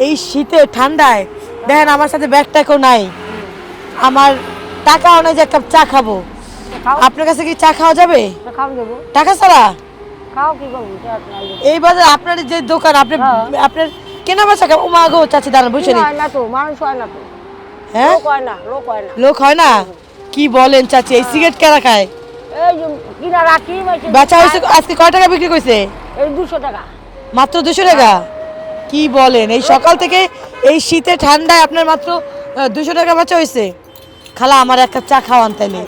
এই শীতে ঠান্ডায় দেখেন আমার সাথে ব্যাগটা কেউ নাই, আমার টাকাও নাই যে এক কাপ চা খাবো। আপনার কাছে কি চা খাওয়া যাবে? টাকা ছাড়া এই বাজার আপনার যে দোকান, আপনি আপনার কেনা বেচা ও মা গো চাচি দাঁড়ান বুঝছেন হ্যাঁ লোক হয় না কি বলেন চাচি? এই সিগারেট কেনা খায়? বেচা হয়েছে আজকে কয় টাকা বিক্রি করছে? 200 টাকা মাত্র 200 টাকা? কি বলেন এই সকাল থেকে এই শীতে ঠান্ডায় আপনার মাত্র 200 টাকা বেচা হয়েছে? খালা আমার এক কাপ চা খাওয়ান তাইলে,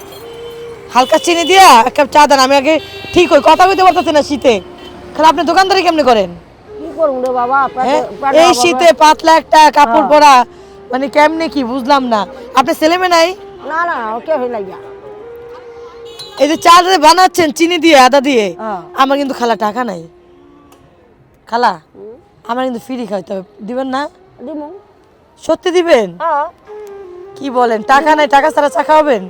হালকা চিনি দিয়া এক কাপ চা দেন। আমি আগে ঠিক হই, কথা বলতে পারতেছি না শীতে। খালা আপনি দোকানদারি কেমনে করেন? কি করুন রে বাবা, এই শীতে পাতলা একটা কাপড় পরা মানে কেমনে কি বুঝলাম না। আপনার ছেলে মেয়ে নাই? না না ওকে হই লাগিয়া এই যে চা বানাচ্ছেন চিনি দিয়ে আদা দিয়ে, আমার কিন্তু খালা টাকা নাই। খালা আমার কিন্তু ফ্রি খাইতে হবে, দিবেন না? দিমু। সত্যি দিবেন? কি বলেন টাকা নাই, টাকা ছাড়া চা খাওয়াবেন?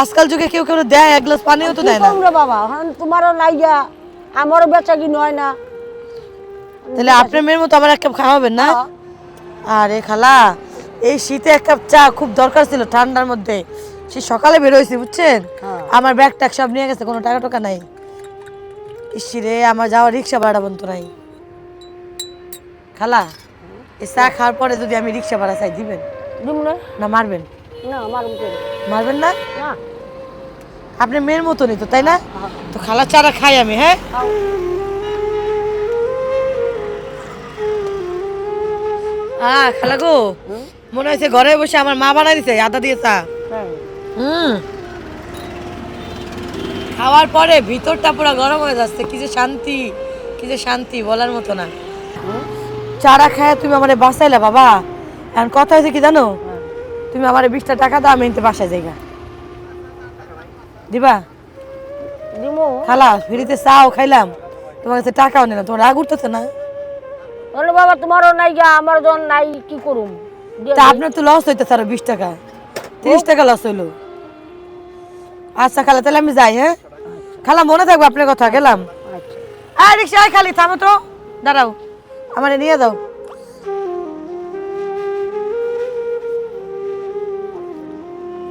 আজকাল যুগে কেউ কেউ দেয় এক গ্লাস পানিও তো দেয় না। বাবা তোমারও লাইয়া আমারও বেচা কিনে হয় না, তাহলে আপনার মেয়ের মতো আমার এক কাপ খাওয়াবেন না? আরে খালা এই শীতে এক কাপ চা খুব দরকার ছিল ঠান্ডার মধ্যে, সে সকালে বেরোইছি বুঝছেন, আমার ব্যাগ ট্যাগ সব নিয়ে গেছে, কোনো টাকা টাকা নাই। ইসিরে আমার যাওয়া রিক্সা ভাড়া বন্ধ নাই। খালা এই চা খাওয়ার পরে যদি আমি রিক্সা ভাড়া চাই দিবেন? না মারবেন? মারবেন না? আপনি মেয়ের মতনই তো তাই না? তো খালা চারা খাই আমি। হ্যাঁ খালা গো মনে হয়েছে ঘরে বসে আমার মা বানাই দিছে আদা দিয়ে চা। খাওয়ার পরে ভিতরটা পুরো গরম হয়ে যাচ্ছে, কি যে শান্তি, কি যে শান্তি বলার মতো না। চারা খায় তুমি আমারে বাঁচাইলা বাবা। এখন কথা হয়েছে কি জানো, তুমি আমার 20টা টাকা দাও, আমি বাসায় যাইগা। দিবা? খালা ফ্রিতে চাও খাইলাম, তোমার কাছে টাকাও নেই না, তোমার রাগ উঠতেছে না? বাবা তোমারও নাই গা আমার জন নাই, কি করুম? তা আপনার তো লস হইতেছে আরো 20 টাকা, 30 টাকা লস হইলো। আচ্ছা খালা তাহলে আমি যাই। হ্যাঁ খালা মনে থাকবো আপনার কথা, গেলাম। আর রিক্সা খালি থামো তো, দাঁড়াও আমারে নিয়ে যাও।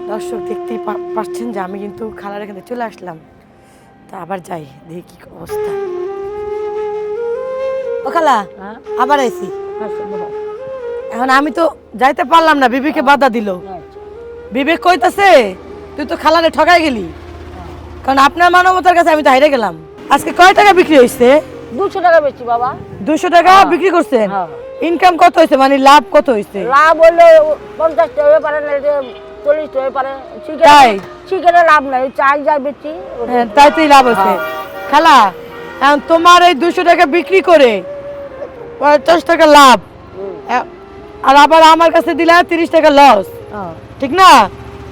দর্শক দেখতেই পাচ্ছেন যে আমি কিন্তু খালার এখানে চলে আসলাম, তা আবার যাই দেখি কি অবস্থা। ও খালা আবার আইছি। এখন আমি তো যাইতে পারলাম না, বিবেকে বাধা দিল। বিবেক কইতাছে তুই তো খালারে ঠকাই গেলি, কারণ আপনার মানবতার কাছে আমি তো হাইরে গেলাম। আজকে কয় টাকা বিক্রি হয়েছে? 200 টাকা বেচি বাবা। 200 টাকা বিক্রি করছেন? ইনকাম কত হয়েছে, মানে লাভ কত হয়েছে? লাভ হলো 50 টাকা পারে না, 40 টাকা পারে। চিকেনের লাভ নাই, চাই যাই বেচি। হ্যাঁ তাই তো লাভ হয়েছে। খালা এখন তোমার এই 200 টাকা বিক্রি করে 50 টাকা লাভ, আর আবার আমার কাছে দিলে 30 টাকা লস, ঠিক না?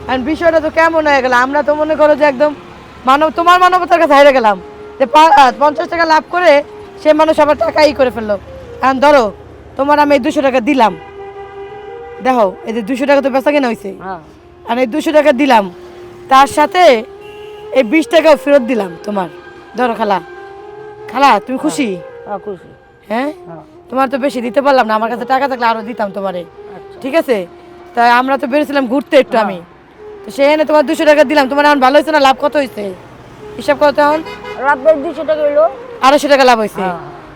আর বিষয়টা তো কেমন হয়ে গেল, আমরা তো মনে করো যে একদম তোমার মানবতার কাছে হেরে গেলাম, যে 50 টাকা লাভ করে সে মানুষ আবার টাকা করে ফেললো। এখন ধরো তোমার আমি এই 200 টাকা দিলাম, দেখো এই যে 200 টাকা তো বেচা কেনা হয়েছে, আর এই 200 টাকা দিলাম, তার সাথে এই 20 টাকাও ফেরত দিলাম তোমার। ধরো খালা, খালা তুমি খুশি? খুশি। হ্যাঁ তোমার তো বেশি দিতে পারলাম না, আমার কাছে টাকা থাকলে আরো দিতাম তোমারে, ঠিক আছে? তাই আমরা তো বেরিয়েছিলাম ঘুরতে একটু, আমি তো সেখানে তোমার 200 টাকা দিলাম, তোমার এখন ভালো হয়েছে না? লাভ কত হয়েছে হিসাব করো তো। এখন লাভ 200 টাকা হইলো, 250 টাকা লাভ হয়েছে,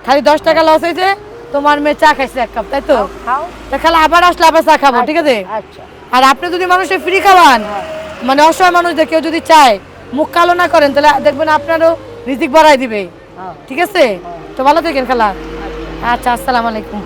খালি 10 টাকা লস হয়েছে। তোমার মেয়ে চা খাইছে এক কাপ, তাই তো? তা খালা আবার আসলে আবার চা খাবো, ঠিক আছে? আর আপনি যদি মানুষের ফ্রি খাওয়ান, মানে অসহায় মানুষদের কেউ যদি চায় মুখ কালো না করেন, তাহলে দেখবেন আপনারও রিজিক বাড়াই দিবে, ঠিক আছে? তো ভালো থাকেন খালা। আচ্ছা আসসালামু আলাইকুম।